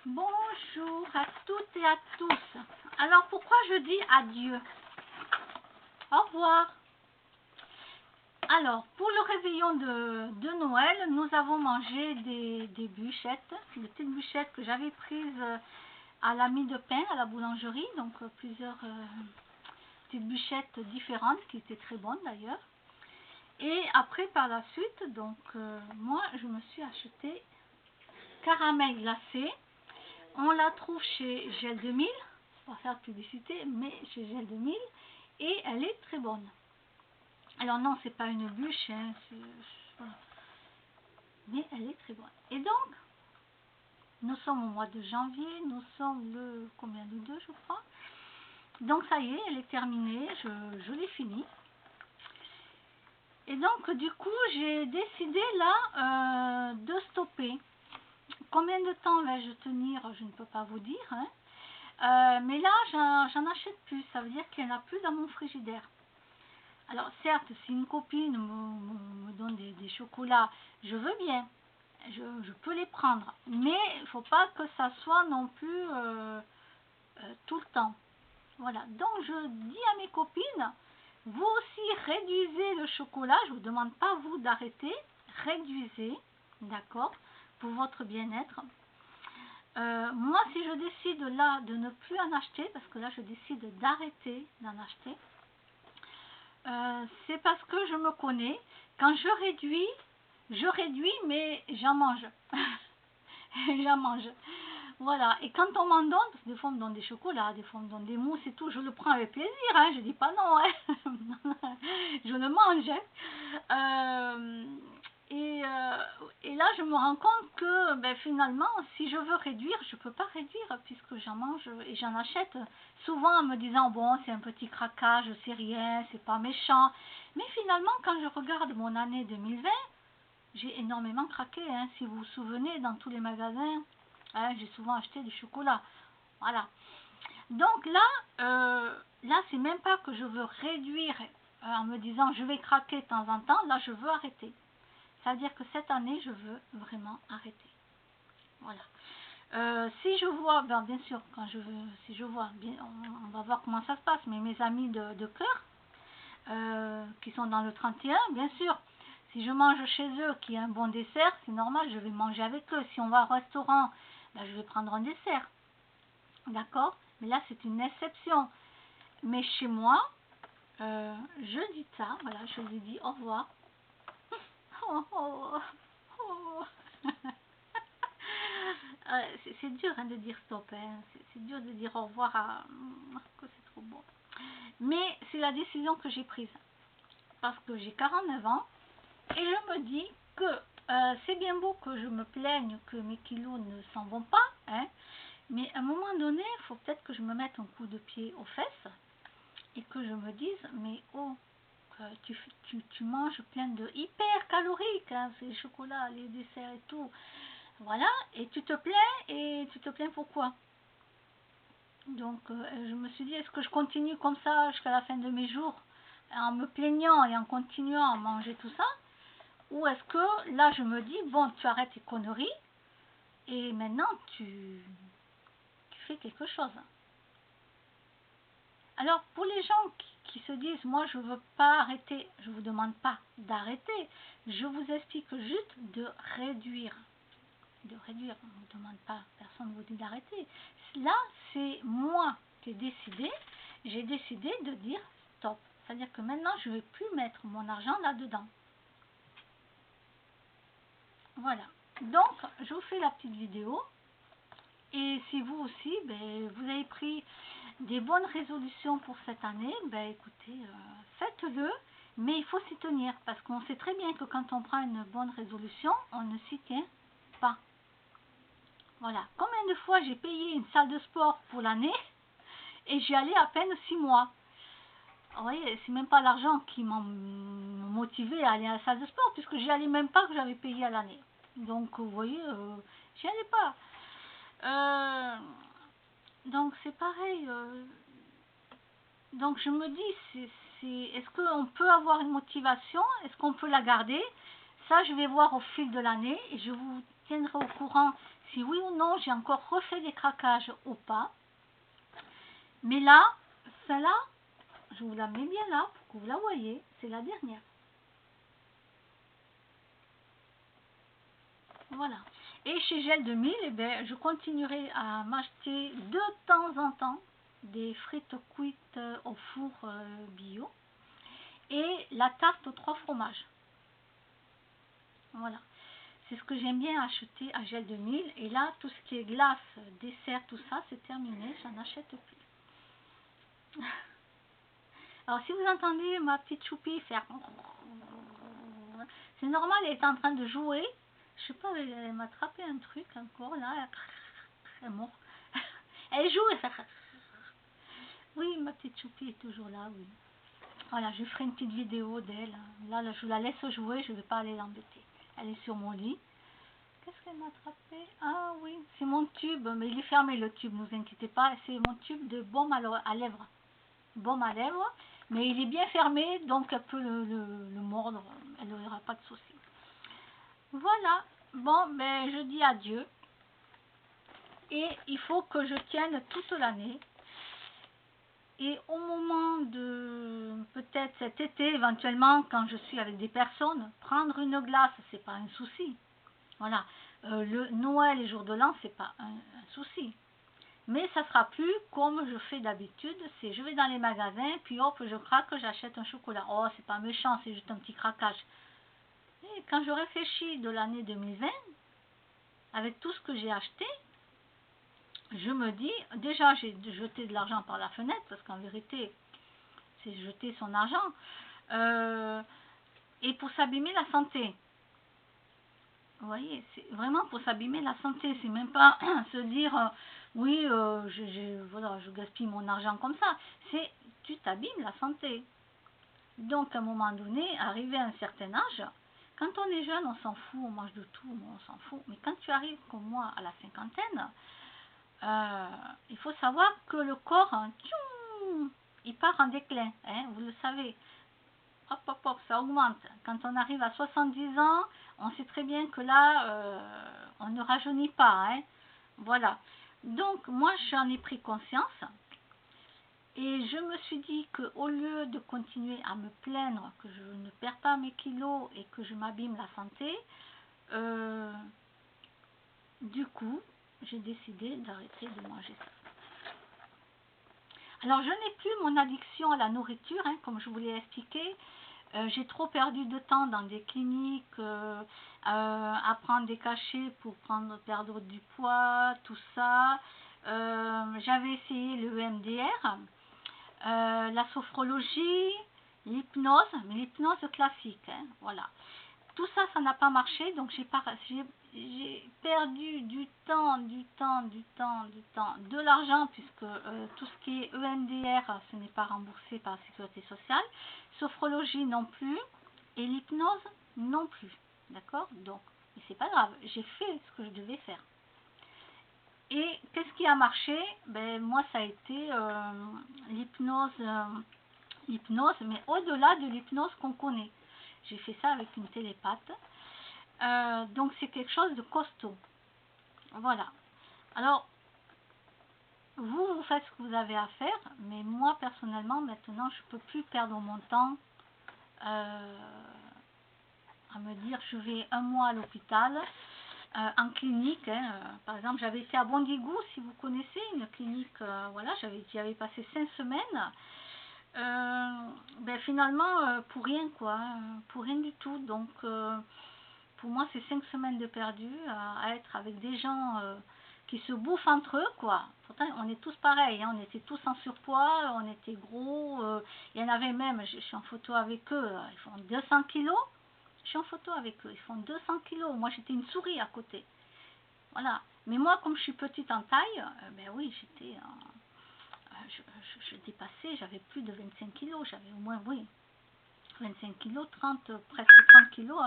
Bonjour à toutes et à tous. Alors pourquoi je dis adieu? Au revoir. Alors pour le réveillon de Noël, nous avons mangé des bûchettes, des petites bûchettes que j'avais prises à la mie de pain à la boulangerie, donc plusieurs petites bûchettes différentes qui étaient très bonnes d'ailleurs. Et après par la suite, donc moi je me suis acheté caramel glacé. On la trouve chez Gel 2000, on va faire de publicité, mais chez Gel 2000, et elle est très bonne. Alors non, c'est pas une bûche, hein, voilà. Mais elle est très bonne. Et donc, nous sommes au mois de janvier, nous sommes le combien, le 2 je crois. Donc ça y est, elle est terminée, je l'ai finie. Et donc du coup, j'ai décidé là de stopper. Combien de temps vais-je tenir? Je ne peux pas vous dire, hein. Mais là, j'en achète plus. Ça veut dire qu'il n'y en a plus dans mon frigidaire. Alors, certes, si une copine me donne des chocolats, je veux bien. Je peux les prendre. Mais il ne faut pas que ça soit non plus tout le temps. Voilà. Donc, je dis à mes copines, vous aussi réduisez le chocolat. Je ne vous demande pas, vous, d'arrêter. Réduisez, d'accord, pour votre bien-être. Moi, si je décide là de ne plus en acheter, parce que là je décide d'arrêter d'en acheter, c'est parce que je me connais. Quand je réduis, mais j'en mange. J'en mange. Voilà. Et quand on m'en donne, parce que des fois on me donne des chocolats, des fois on me donne des mousses et tout, je le prends avec plaisir, hein, je dis pas non, hein. Je le mange. Hein. Et là, je me rends compte que ben, finalement, si je veux réduire, je ne peux pas réduire puisque j'en mange et j'en achète souvent en me disant bon, c'est un petit craquage, c'est rien, c'est pas méchant. Mais finalement, quand je regarde mon année 2020, j'ai énormément craqué. Hein, si vous vous souvenez, dans tous les magasins, hein, j'ai souvent acheté du chocolat. Voilà. Donc là, c'est même pas que je veux réduire en me disant je vais craquer de temps en temps. Là, je veux arrêter. Ça veut dire que cette année, je veux vraiment arrêter. Voilà. Si je vois, ben bien sûr, quand je veux, si je vois, bien, on va voir comment ça se passe, mais mes amis de cœur, qui sont dans le 31, bien sûr, si je mange chez eux, qui est un bon dessert, c'est normal, je vais manger avec eux. Si on va au restaurant, ben, je vais prendre un dessert. D'accord? Mais là, c'est une exception. Mais chez moi, je dis ça, voilà, je lui dis au revoir. Oh, oh, oh. C'est dur hein, de dire stop, hein. C'est dur de dire au revoir à... que c'est trop beau. Mais c'est la décision que j'ai prise. Parce que j'ai 49 ans et je me dis que c'est bien beau que je me plaigne que mes kilos ne s'en vont pas, hein, mais à un moment donné, il faut peut-être que je me mette un coup de pied aux fesses et que je me dise, mais oh, tu manges plein de hyper caloriques, hein, ces chocolats, les desserts et tout. Voilà, et tu te plains pourquoi? Donc je me suis dit, est-ce que je continue comme ça jusqu'à la fin de mes jours, en me plaignant et en continuant à manger tout ça? Ou est-ce que là je me dis, bon, tu arrêtes tes conneries et maintenant tu fais quelque chose? Alors pour les gens qui se disent, moi je ne veux pas arrêter, je ne vous demande pas d'arrêter, je vous explique juste de réduire. On ne vous demande pas, personne ne vous dit d'arrêter. Là, c'est moi qui ai décidé, j'ai décidé de dire stop. C'est-à-dire que maintenant, je ne vais plus mettre mon argent là-dedans. Voilà. Donc, je vous fais la petite vidéo. Et si vous aussi, ben, vous avez pris des bonnes résolutions pour cette année, ben, écoutez, faites-le. Mais il faut s'y tenir. Parce qu'on sait très bien que quand on prend une bonne résolution, on ne s'y tient pas. Voilà. Combien de fois j'ai payé une salle de sport pour l'année et j'y allais à peine 6 mois. Vous voyez, c'est même pas l'argent qui m'a motivé à aller à la salle de sport puisque j'y allais même pas que j'avais payé à l'année. Donc, vous voyez, j'y allais pas. Donc, c'est pareil. Donc, je me dis, est-ce qu'on peut avoir une motivation? Est-ce qu'on peut la garder? Ça, je vais voir au fil de l'année et je vous tiendrai au courant si oui ou non j'ai encore refait des craquages ou pas. Mais là, celle-là, je vous la mets bien là pour que vous la voyez, c'est la dernière. Voilà. Et chez Gel 2000, eh ben, je continuerai à m'acheter de temps en temps des frites cuites au four bio et la tarte aux 3 fromages. Voilà. C'est ce que j'aime bien acheter à Gel 2000. Et là, tout ce qui est glace, dessert, tout ça, c'est terminé. J'en achète plus. Alors, si vous entendez ma petite choupie faire... C'est normal, elle est en train de jouer. Je sais pas, elle m'a attrapé un truc encore, là. Elle est morte. Elle joue et ça... Oui, ma petite choupie est toujours là, oui. Voilà, je ferai une petite vidéo d'elle. Là, je la laisse jouer, je ne vais pas aller l'embêter. Elle est sur mon lit. Qu'est-ce qu'elle m'a attrapé? Ah oui, c'est mon tube, mais il est fermé le tube, ne vous inquiétez pas. C'est mon tube de baume à lèvres. Baume à lèvres, mais il est bien fermé, donc elle peut le mordre, elle n'aura pas de souci. Voilà, bon, ben je dis adieu. Et il faut que je tienne toute l'année. Et au moment de, peut-être cet été, éventuellement, quand je suis avec des personnes, prendre une glace, c'est pas un souci. Voilà, le Noël et jour de l'an, c'est pas un souci. Mais ça sera plus comme je fais d'habitude, c'est je vais dans les magasins, puis hop, je craque, j'achète un chocolat. Oh, c'est pas méchant, c'est juste un petit craquage. Et quand je réfléchis de l'année 2020, avec tout ce que j'ai acheté, je me dis, déjà j'ai jeté de l'argent par la fenêtre, parce qu'en vérité, c'est jeter son argent, et pour s'abîmer la santé. Vous voyez, c'est vraiment pour s'abîmer la santé, c'est même pas se dire, oui, voilà, je gaspille mon argent comme ça, c'est, tu t'abîmes la santé. Donc à un moment donné, arrivé à un certain âge, quand on est jeune, on s'en fout, on mange de tout, on s'en fout, mais quand tu arrives comme moi à la cinquantaine, il faut savoir que le corps, hein, il part en déclin, hein, vous le savez. Hop, hop, hop, ça augmente. Quand on arrive à 70 ans, on sait très bien que là, on ne rajeunit pas. Hein. Voilà. Donc, moi, j'en ai pris conscience. Et je me suis dit qu'au lieu de continuer à me plaindre que je ne perds pas mes kilos et que je m'abîme la santé, du coup, j'ai décidé d'arrêter de manger ça. Alors, je n'ai plus mon addiction à la nourriture, hein, comme je vous l'ai expliqué. J'ai trop perdu de temps dans des cliniques, à prendre des cachets pour perdre du poids, tout ça. J'avais essayé le EMDR, la sophrologie, l'hypnose, mais l'hypnose classique, hein, voilà. Tout ça, ça n'a pas marché, donc j'ai perdu du temps, de l'argent, puisque tout ce qui est EMDR, ce n'est pas remboursé par la sécurité sociale, sophrologie non plus, et l'hypnose non plus, d'accord? Donc, mais c'est pas grave, j'ai fait ce que je devais faire. Et qu'est-ce qui a marché? Ben, moi, ça a été l'hypnose, mais au-delà de l'hypnose qu'on connaît. J'ai fait ça avec une télépathe. Donc c'est quelque chose de costaud. Voilà. Alors, vous faites ce que vous avez à faire, mais moi personnellement, maintenant, je ne peux plus perdre mon temps à me dire je vais un mois à l'hôpital, en clinique. Hein, par exemple, j'avais été à Bondigou, si vous connaissez, une clinique, voilà, j'y avais passé 5 semaines. Ben finalement, pour rien, quoi, pour rien du tout. Donc, pour moi, c'est 5 semaines de perdu à être avec des gens qui se bouffent entre eux, quoi. Pourtant, on est tous pareils, hein, on était tous en surpoids, on était gros. Il y en avait même, je suis en photo avec eux, ils font 200 kilos. Je suis en photo avec eux, ils font 200 kilos. Moi, j'étais une souris à côté. Voilà. Mais moi, comme je suis petite en taille, ben oui, j'étais... je dépassais, j'avais plus de 25 kilos, j'avais au moins, oui, 25 kilos, 30, presque 30 kilos,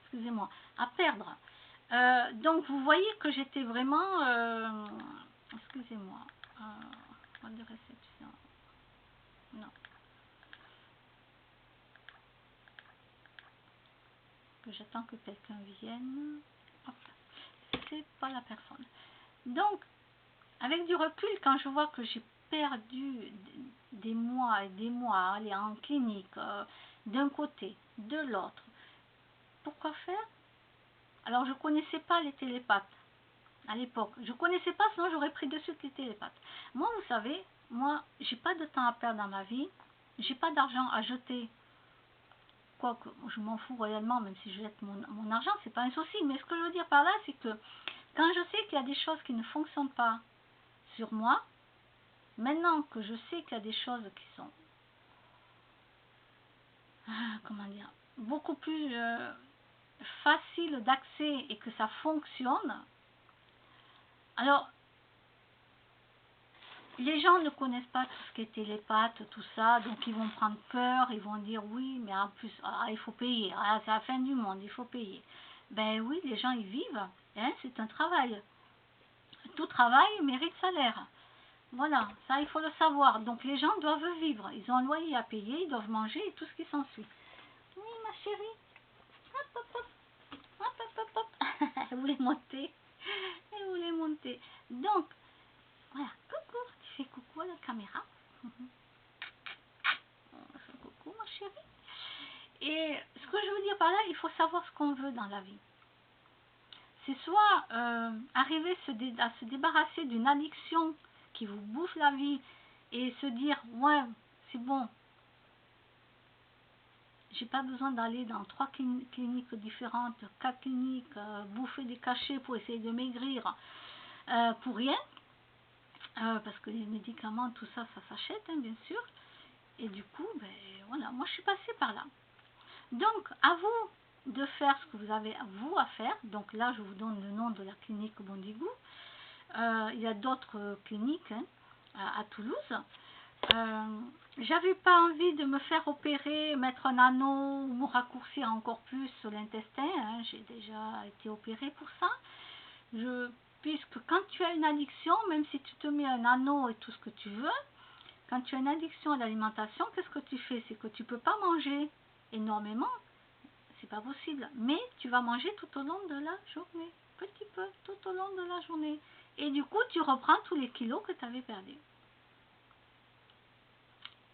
excusez-moi, à perdre. Donc vous voyez que j'étais vraiment, excusez-moi, mode de réception, non, que j'attends que quelqu'un vienne. Hop. c'est pas la personne. Donc, avec du recul, quand je vois que j'ai perdu des mois et des mois à aller en clinique, d'un côté, de l'autre, pourquoi faire? Alors, je connaissais pas les télépathes à l'époque. Je connaissais pas, sinon j'aurais pris de suite les télépathes. Moi, vous savez, moi, j'ai pas de temps à perdre dans ma vie. J'ai pas d'argent à jeter. Quoique, je m'en fous réellement, même si je jette mon argent, c'est pas un souci. Mais ce que je veux dire par là, c'est que quand je sais qu'il y a des choses qui ne fonctionnent pas sur moi, maintenant que je sais qu'il y a des choses qui sont, comment dire, beaucoup plus faciles d'accès et que ça fonctionne, alors les gens ne connaissent pas tout ce qui est télépathe, tout ça, donc ils vont prendre peur, ils vont dire oui, mais en plus, il faut payer, c'est la fin du monde, il faut payer. Ben oui, les gens y vivent, hein, c'est un travail. Tout travail mérite salaire. Voilà, ça il faut le savoir. Donc les gens doivent vivre, ils ont un loyer à payer, ils doivent manger et tout ce qui s'ensuit. Oui, ma chérie. Hop, hop, hop. Hop, hop, hop, hop. Elle voulait monter. Elle voulait monter. Donc, voilà, coucou. Tu fais coucou à la caméra. Coucou, ma chérie. Et ce que je veux dire par là, il faut savoir ce qu'on veut dans la vie. C'est soit arriver à se débarrasser d'une addiction qui vous bouffe la vie et se dire, ouais, c'est bon, j'ai pas besoin d'aller dans 3 cliniques différentes, 4 cliniques, bouffer des cachets pour essayer de maigrir pour rien, parce que les médicaments, tout ça, ça s'achète, hein, bien sûr. Et du coup, ben voilà, moi je suis passée par là. Donc, à vous de faire ce que vous avez vous à faire. Donc là, je vous donne le nom de la clinique Bondigou. Il y a d'autres cliniques, hein, à Toulouse. J'avais pas envie de me faire opérer, mettre un anneau ou me raccourcir encore plus sur l'intestin, hein. J'ai déjà été opérée pour ça. Puisque quand tu as une addiction, même si tu te mets un anneau et tout ce que tu veux, quand tu as une addiction à l'alimentation, qu'est-ce que tu fais? C'est que tu peux pas manger énormément, c'est pas possible, mais tu vas manger tout au long de la journée, petit peu, tout au long de la journée. Et du coup, tu reprends tous les kilos que tu avais perdus.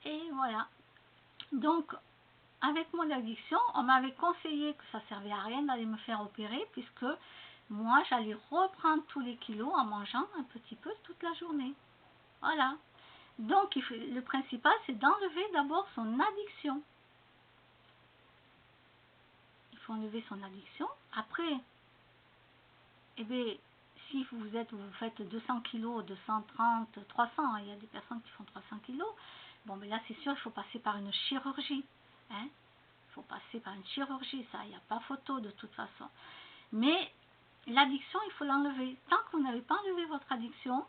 Et voilà. Donc, avec mon addiction, on m'avait conseillé que ça servait à rien d'aller me faire opérer, puisque moi, j'allais reprendre tous les kilos en mangeant un petit peu toute la journée. Voilà. Donc, le principal, c'est d'enlever d'abord son addiction. Il faut enlever son addiction. Après, eh bien, si vous faites 200 kilos, 230, 300, il y a des personnes qui font 300 kilos, bon, mais là, c'est sûr, il faut passer par une chirurgie. Hein? Il faut passer par une chirurgie, ça, il n'y a pas photo de toute façon. Mais l'addiction, il faut l'enlever. Tant que vous n'avez pas enlevé votre addiction,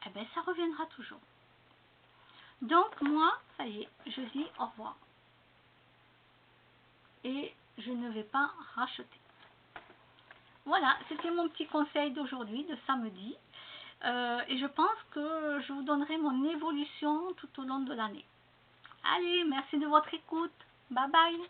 eh bien, ça reviendra toujours. Donc, moi, ça y est, je dis au revoir. Et je ne vais pas racheter. Voilà, c'était mon petit conseil d'aujourd'hui, de samedi. Et je pense que je vous donnerai mon évolution tout au long de l'année. Allez, merci de votre écoute. Bye bye.